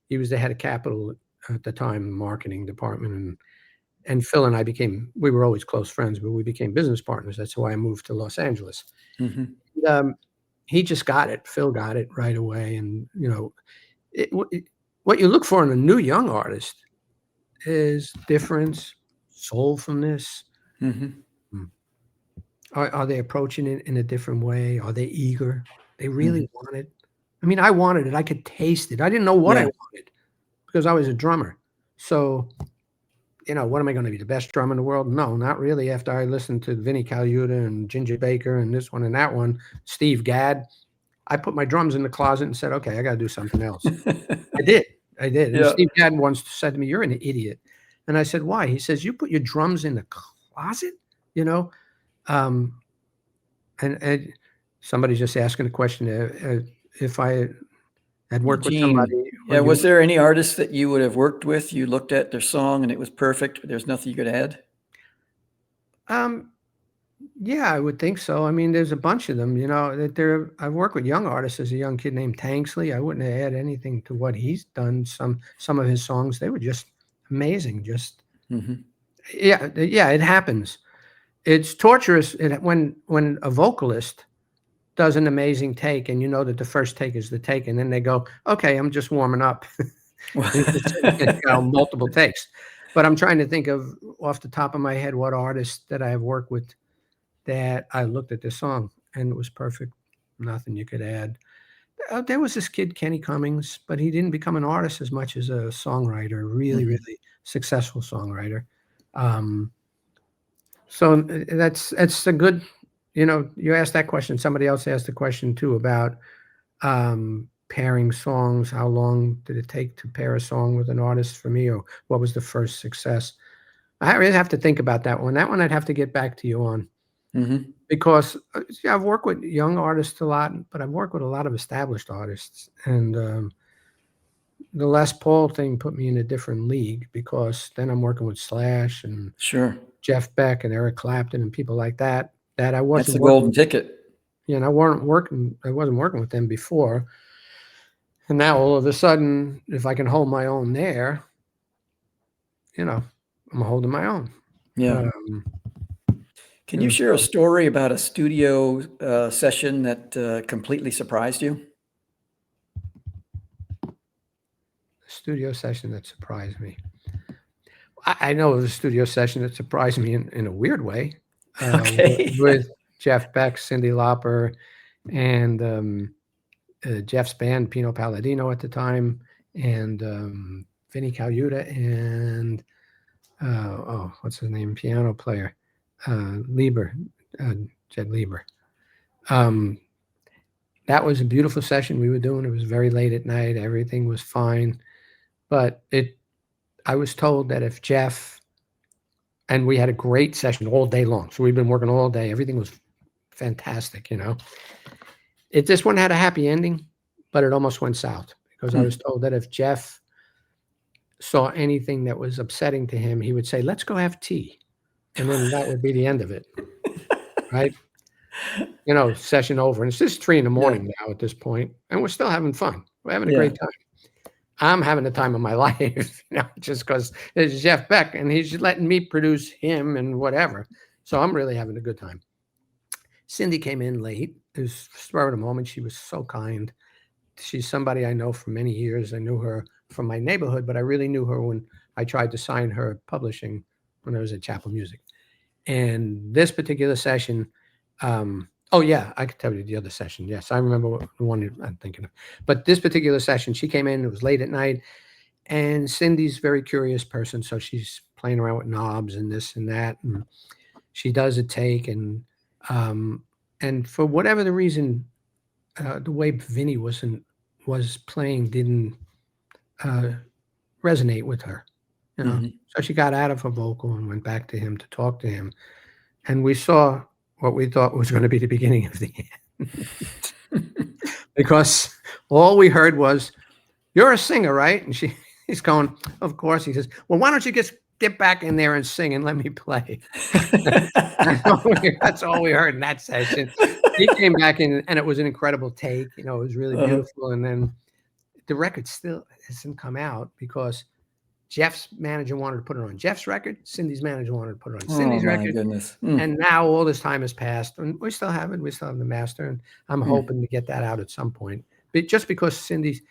he was the head of Capitol at the time, marketing department. And Phil and I we were always close friends, but we became business partners. That's why I moved to Los Angeles. Mm-hmm. He just got it. Phil got it right away. And, what you look for in a new young artist is difference, soulfulness. Mm-hmm. Are they approaching it in a different way? Are they eager? They really want it. I mean, I wanted it. I could taste it. I didn't know what I wanted because I was a drummer. So, what am I going to be, the best drummer in the world? No, not really. After I listened to Vinnie Colaiuta and Ginger Baker and this one and that one, Steve Gadd, I put my drums in the closet and said, okay, I got to do something else. I did. And Steve Gadd once said to me, you're an idiot. And I said, why? He says, you put your drums in the closet, and somebody just asking a question, if I had worked with somebody. Yeah, was there any artist that you would have worked with? You looked at their song and it was perfect, but there's nothing you could add? Yeah, I would think so. I mean, there's a bunch of them, I've worked with young artists. There's a young kid named Tanksley. I wouldn't have had anything to what he's done. Some of his songs, they were just amazing. Just, yeah, it happens. It's torturous when a vocalist does an amazing take and that the first take is the take, and then they go, okay, I'm just warming up. Multiple takes. But I'm trying to think of off the top of my head what artists that I have worked with that I looked at this song and it was perfect. Nothing you could add. There was this kid, Kenny Cummings, but he didn't become an artist as much as a songwriter, really, really successful songwriter. So that's a good, you asked that question. Somebody else asked the question too about pairing songs. How long did it take to pair a song with an artist for me, or what was the first success? I really have to think about that one. That one I'd have to get back to you on. Because I've worked with young artists a lot, but I've worked with a lot of established artists. And the Les Paul thing put me in a different league because then I'm working with Slash and Jeff Beck and Eric Clapton and people like that. That I wasn't. That's the golden ticket. Yeah, and I wasn't working with them before. And now all of a sudden, if I can hold my own there, I'm holding my own. Yeah. Can you share a story about a studio session that completely surprised you? A studio session that surprised me. I know it was a studio session that surprised me in a weird way. With Jeff Beck, Cyndi Lauper, and Jeff's band, Pino Palladino at the time, and Vinnie Colaiuta, and what's his name? Piano player. Jed Lieber. That was a beautiful session we were doing. It was very late at night. Everything was fine. But I was told that if Jeff, and we had a great session all day long. So we've been working all day. Everything was fantastic, This one had a happy ending, but it almost went south because I was told that if Jeff saw anything that was upsetting to him, he would say, let's go have tea. And then that would be the end of it, right? Session over. And it's just 3 a.m. now at this point, and we're still having fun. We're having a great time. I'm having the time of my life, just because it's Jeff Beck, and he's letting me produce him and whatever. So I'm really having a good time. Cyndi came in late. It was spur of the moment. She was so kind. She's somebody I know for many years. I knew her from my neighborhood, but I really knew her when I tried to sign her publishing when I was at Chapel Music. And this particular session, I could tell you the other session. Yes, I remember the one I'm thinking of. But this particular session, she came in, it was late at night, and Cindy's a very curious person, so she's playing around with knobs and this and that, and she does a take, and for whatever the reason, the way Vinny was playing didn't resonate with her. So she got out of her vocal and went back to him to talk to him. And we saw what we thought was going to be the beginning of the end. Because All we heard was, "You're a singer, right?" And he's going, "Of course." He says, "Well, why don't you just get back in there and sing and let me play?" That's all we heard in that session. He came back in, and it was an incredible take. It was really beautiful. And then the record still hasn't come out because Jeff's manager wanted to put it on Jeff's record. Cindy's manager wanted to put it on Cindy's record. Goodness. And now all this time has passed, and we still have it. We still have the master, and I'm hoping to get that out at some point. But just because Cindy's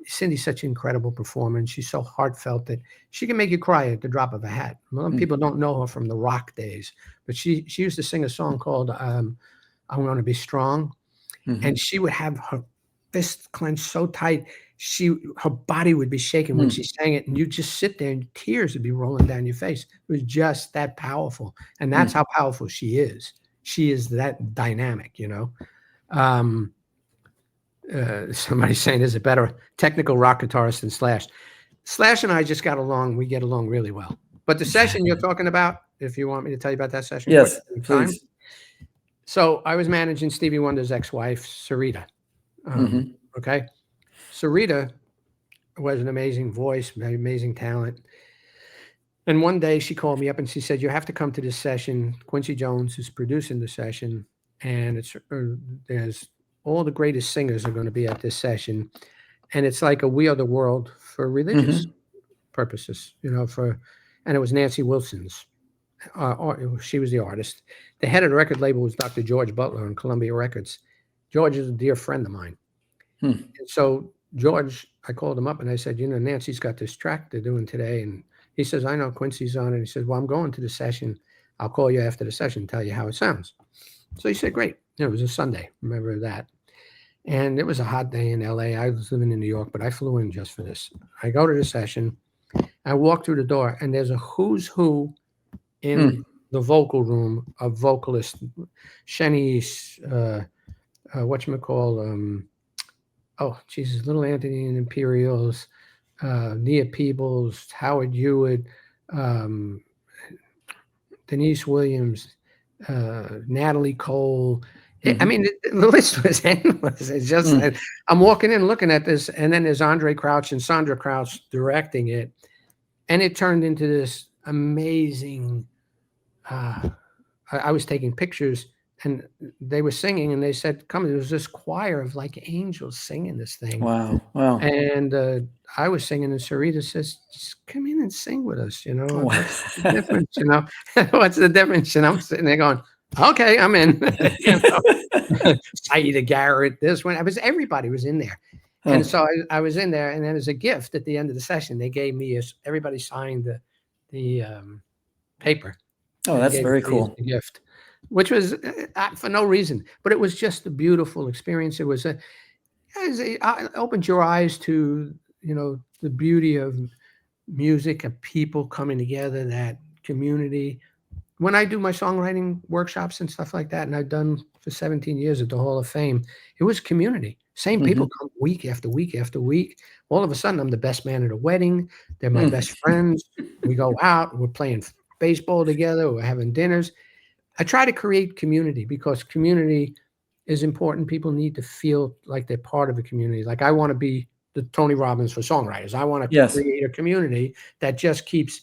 such an incredible performer, and she's so heartfelt that she can make you cry at the drop of a hat. A lot of people don't know her from the rock days, but she used to sing a song called "I Want to Be Strong," and she would have her fists clenched so tight, her body would be shaking when she sang it, and you just sit there and tears would be rolling down your face. It was just that powerful, and that's how powerful she is. She is that dynamic, Somebody's saying, is it better technical rock guitarist than Slash? Slash and I just got along. We get along really well. But the session you're talking about, if you want me to tell you about that session. Yes, please. So I was managing Stevie Wonder's ex-wife, Sarita. Okay. Sarita was an amazing voice, amazing talent. And one day she called me up and she said, "You have to come to this session. Quincy Jones is producing the session, and there's all the greatest singers are going to be at this session. And it's like a We Are the World for religious purposes, and it was Nancy Wilson's. She was the artist. The head of the record label was Dr. George Butler on Columbia Records. George is a dear friend of mine. And so George, I called him up and I said, Nancy's got this track they're doing today. And he says, "I know Quincy's on it." He said, "Well, I'm going to the session. I'll call you after the session and tell you how it sounds." So he said, "Great." It was a Sunday. Remember that. And it was a hot day in LA. I was living in New York, but I flew in just for this. I go to the session. I walk through the door, and there's a who's who in the vocal room of vocalists. Shenny's, Little Anthony and Imperials, Nia Peebles, Howard Hewitt, Denise Williams, Natalie Cole. I mean, the list was endless. It's just I'm walking in looking at this, and then there's Andre Crouch and Sandra Crouch directing it. And it turned into this amazing, I was taking pictures, and they were singing, and they said, "Come," there was this choir of like angels singing this thing. Wow. And I was singing, and Sarita says, "Just come in and sing with us, What's the difference, What's the difference?" And I'm sitting there going, "Okay, I'm in." Saida Garrett, this one. Everybody was in there. And so I was in there, and then as a gift at the end of the session, they gave me everybody signed the paper. Oh, that's very cool. The gift, which was for no reason, but it was just a beautiful experience. It was opened your eyes to, the beauty of music, of people coming together, that community. When I do my songwriting workshops and stuff like that, and I've done for 17 years at the Hall of Fame, it was community. Same people come week after week after week. All of a sudden, I'm the best man at a wedding. They're my best friends. We go out. We're playing baseball together. We're having dinners. I try to create community because community is important. People need to feel like they're part of a community. Like I want to be the Tony Robbins for songwriters. I want to create a community that just keeps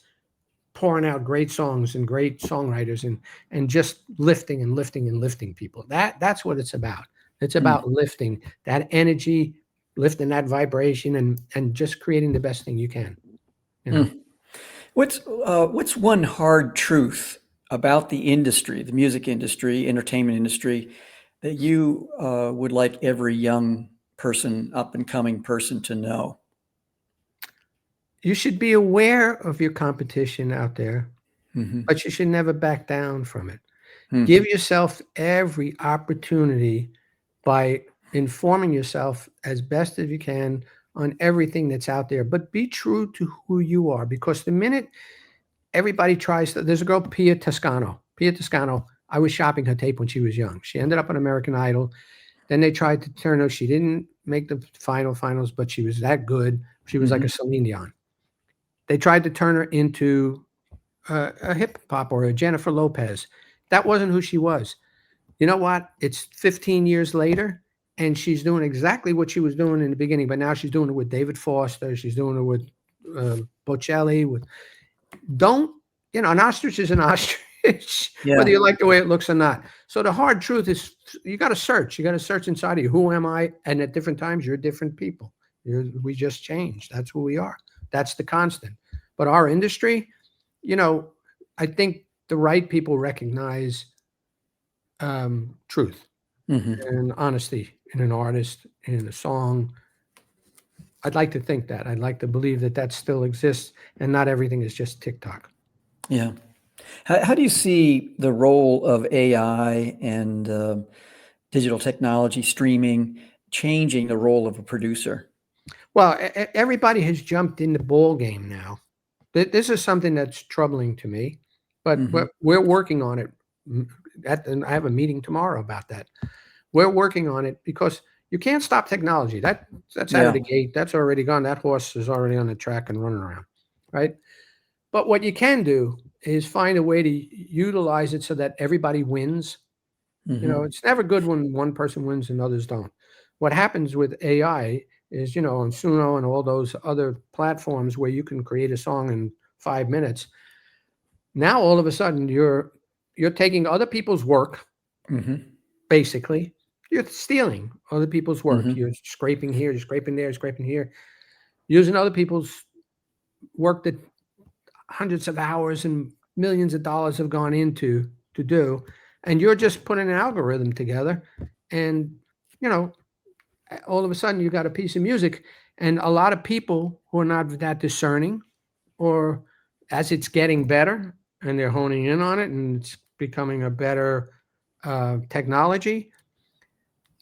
pouring out great songs and great songwriters and just lifting and lifting and lifting people. That's what it's about. It's about lifting that energy, lifting that vibration, and just creating the best thing you can. What's one hard truth about the industry, the music industry, entertainment industry, that you would like every young person, up and coming person to know? You should be aware of your competition out there, but you should never back down from it. Give yourself every opportunity by informing yourself as best as you can on everything that's out there, but be true to who you are, because the minute everybody tries to, there's a girl, Pia Toscano, I was shopping her tape when she was young. She ended up on American Idol. Then they tried to turn her. She didn't make the finals, but she was that good. She was like a Celine Dion. They tried to turn her into a hip hop or a Jennifer Lopez. That wasn't who she was. You know what? It's 15 years later, and she's doing exactly what she was doing in the beginning, but now she's doing it with David Foster. She's doing it with Bocelli. An ostrich is an ostrich, whether you like the way it looks or not. So the hard truth is you got to search. You got to search inside of you. Who am I? And at different times, you're different people. We just changed. That's who we are. That's the constant. But our industry, I think the right people recognize truth and honesty in an artist, in a song. I'd like to think that. I'd like to believe that still exists and not everything is just TikTok. Yeah. How do you see the role of AI and digital technology, streaming, changing the role of a producer? Well, everybody has jumped in the ball game now. This is something that's troubling to me, but we're working on it. And I have a meeting tomorrow about that. We're working on it because you can't stop technology. That's out of the gate. That's already gone. That horse is already on the track and running around, right? But what you can do is find a way to utilize it so that everybody wins. It's never good when one person wins and others don't. What happens with AI is, on Suno and all those other platforms where you can create a song in 5 minutes. Now, all of a sudden, you're taking other people's work, basically. You're stealing other people's work. You're scraping here, you're scraping there, scraping here, using other people's work that hundreds of hours and millions of dollars have gone into to do. And you're just putting an algorithm together. And, all of a sudden you got a piece of music. And a lot of people who are not that discerning, or as it's getting better and they're honing in on it and it's becoming a better technology,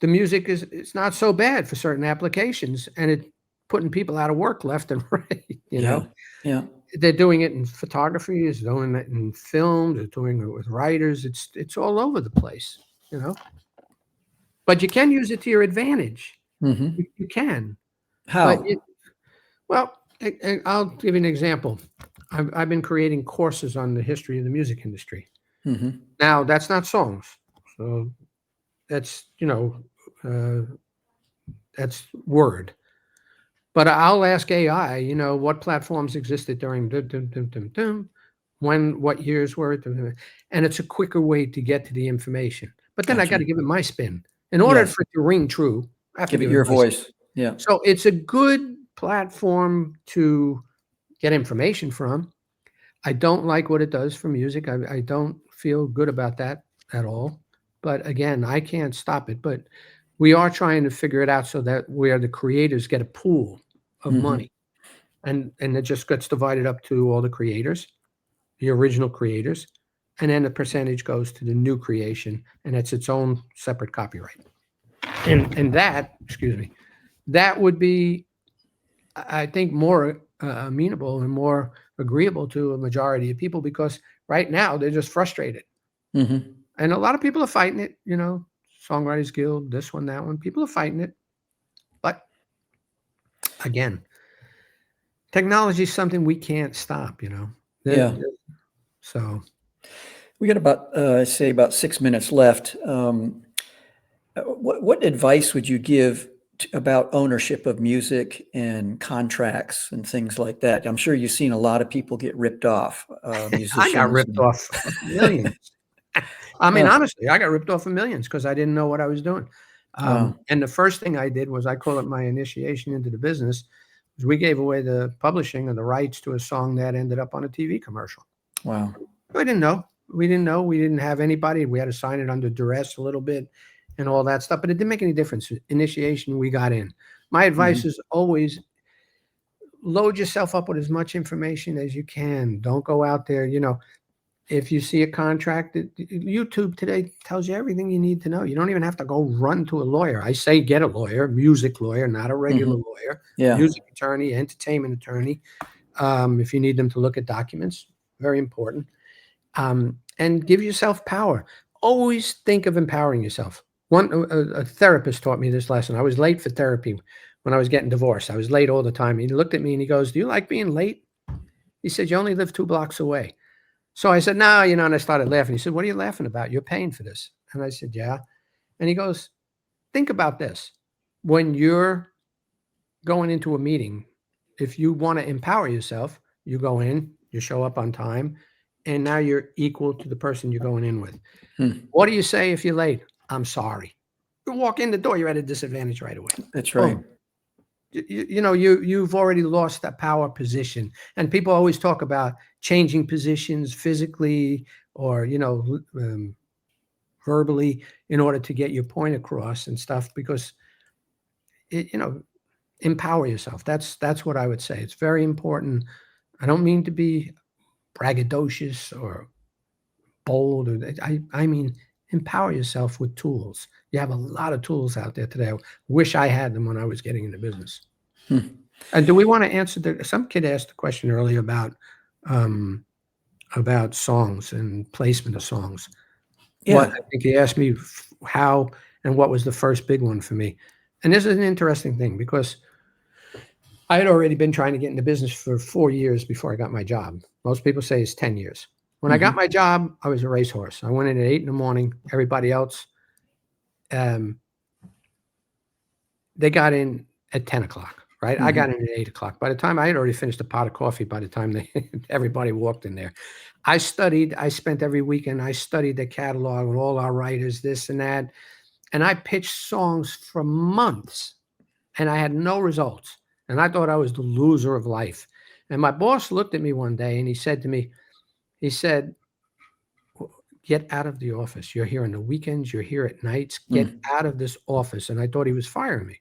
the music it's not so bad for certain applications, and it's putting people out of work left and right. Yeah. They're doing it in photography, is doing it in film, they're doing it with writers. It's all over the place, But you can use it to your advantage. You can. How? I'll give you an example. I've been creating courses on the history of the music industry. Now, that's not songs. So that's, that's word. But I'll ask AI, what platforms existed during what years were it, and it's a quicker way to get to the information. But then I got to give it my spin. In order for it to ring true, I have to give it your voice. Yeah. So it's a good platform to get information from. I don't like what it does for music. I don't feel good about that at all. But again, I can't stop it. But we are trying to figure it out so that where the creators get a pool of money, and it just gets divided up to all the creators, the original creators, and then the percentage goes to the new creation, and it's its own separate copyright. And that, that would be, I think, more amenable and more agreeable to a majority of people, because right now they're just frustrated. And a lot of people are fighting it, Songwriters Guild, this one, that one. People are fighting it. But again, technology is something we can't stop, So we got about 6 minutes left. What advice would you give about ownership of music and contracts and things like that? I'm sure you've seen a lot of people get ripped off. I got ripped off millions. I mean, honestly, I got ripped off of millions because I didn't know what I was doing. And the first thing I did was, I call it my initiation into the business, was we gave away the publishing and the rights to a song that ended up on a TV commercial. Wow. We didn't know. We didn't have anybody. We had to sign it under duress a little bit and all that stuff, but it didn't make any difference. Initiation, we got in. My advice is always load yourself up with as much information as you can. Don't go out there, if you see a contract, YouTube today tells you everything you need to know. You don't even have to go run to a lawyer. I say get a lawyer, music lawyer, not a regular lawyer. Music attorney, entertainment attorney. If you need them to look at documents, very important. And give yourself power. Always think of empowering yourself. A therapist taught me this lesson. I was late for therapy when I was getting divorced. I was late all the time. He looked at me and he goes, "Do you like being late?" He said, "You only live 2 blocks away." So I said, "No," and I started laughing. He said, "What are you laughing about? You're paying for this." And I said, "Yeah." And he goes, think about this. When you're going into a meeting, if you want to empower yourself, you go in, you show up on time, and now you're equal to the person you're going in with. What do you say if you're late? I'm sorry. You walk in the door, you're at a disadvantage right away. That's right. Boom. You've already lost that power position. And people always talk about changing positions physically or, verbally in order to get your point across and stuff, because empower yourself. That's what I would say. It's very important. I don't mean to be braggadocious or bold, or I mean empower yourself with tools. You have a lot of tools out there today. I wish I had them when I was getting into business. And do we want to answer some kid asked a question earlier about songs and placement of songs. Yeah. I think he asked me how and what was the first big one for me. And this is an interesting thing because I had already been trying to get into business for 4 years before I got my job. Most people say it's 10 years. When I got my job, I was a racehorse. I went in at 8 a.m. Everybody else, they got in at 10 o'clock, right? I got in at 8 o'clock. By the time I had already finished a pot of coffee, by the time everybody walked in there, I spent every weekend, I studied the catalog with all our writers, this and that. And I pitched songs for months and I had no results. And I thought I was the loser of life. And my boss looked at me one day and he said to me, get out of the office. You're here on the weekends. You're here at nights. Get out of this office. And I thought he was firing me.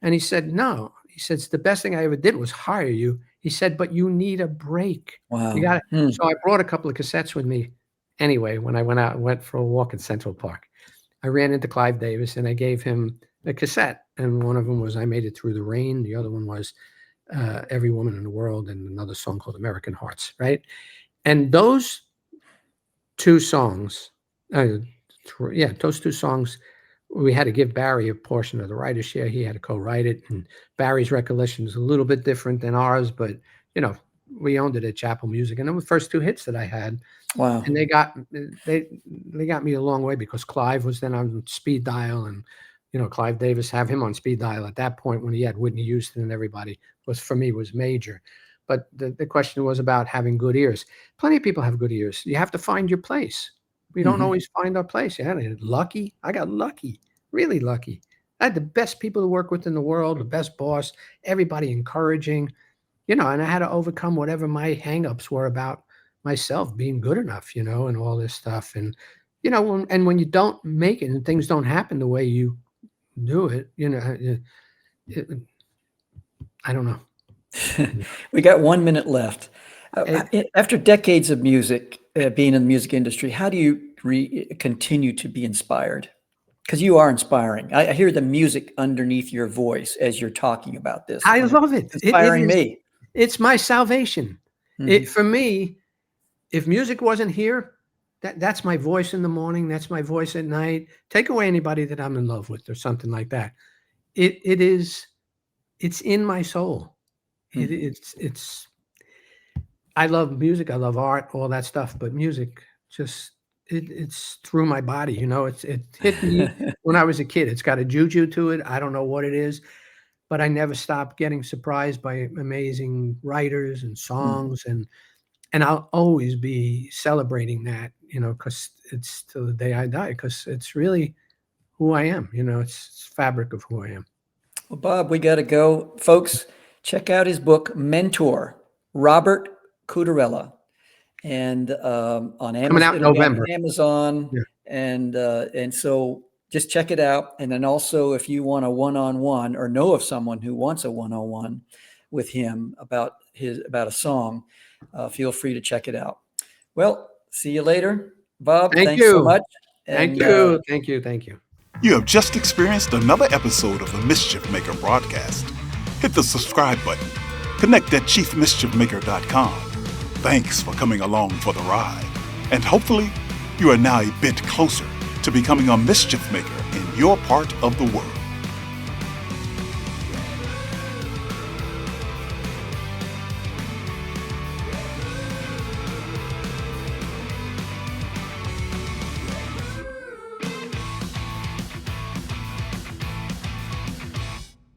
And he said, no. He said, the best thing I ever did was hire you. He said, but you need a break. Wow. You got it. So I brought a couple of cassettes with me. Anyway, when I went for a walk in Central Park, I ran into Clive Davis and I gave him a cassette. And one of them was I Made It Through the Rain. The other one was Every Woman in the World, and another song called American Hearts, right? And those two songs, those two songs, we had to give Barry a portion of the writer's share. He had to co-write it. And Barry's recollection is a little bit different than ours, but, we owned it at Chapel Music. And they were the first two hits that I had. Wow. And they got me a long way because Clive was then on speed dial, and Clive Davis, have him on speed dial at that point when he had Whitney Houston and everybody was major. But the question was about having good ears. Plenty of people have good ears. You have to find your place. We don't always find our place. Lucky. I got lucky, really lucky. I had the best people to work with in the world, the best boss, everybody encouraging, and I had to overcome whatever my hangups were about myself being good enough, and all this stuff. And, when you don't make it and things don't happen the way you do it, I don't know. We got 1 minute left. After decades of music, being in the music industry, how do you continue to be inspired? Because you are inspiring. I hear the music underneath your voice as you're talking about this. I love it. It's inspiring me. It's my salvation. For me, if music wasn't here, that's my voice in the morning. That's my voice at night. Take away anybody that I'm in love with or something like that. It's in my soul. It's I love music. I love art, all that stuff, but music just, it's through my body. It hit me when I was a kid. It's got a juju to it. I don't know what it is, but I never stopped getting surprised by amazing writers and songs. And I'll always be celebrating that, because it's till the day I die, because it's really who I am. It's fabric of who I am. Well, Bob, we got to go. Folks, check out his book, Mentor, Robert Cutarella, and on Amazon, coming out in November. Amazon, and so just check it out. And then also, if you want a one-on-one or know of someone who wants a one-on-one with him about a song, feel free to check it out. Well, see you later, Bob. Thanks so much. Thank you. You have just experienced another episode of the Mischief Maker broadcast. Hit the subscribe button. Connect at chiefmischiefmaker.com. Thanks for coming along for the ride. And hopefully, you are now a bit closer to becoming a mischief maker in your part of the world.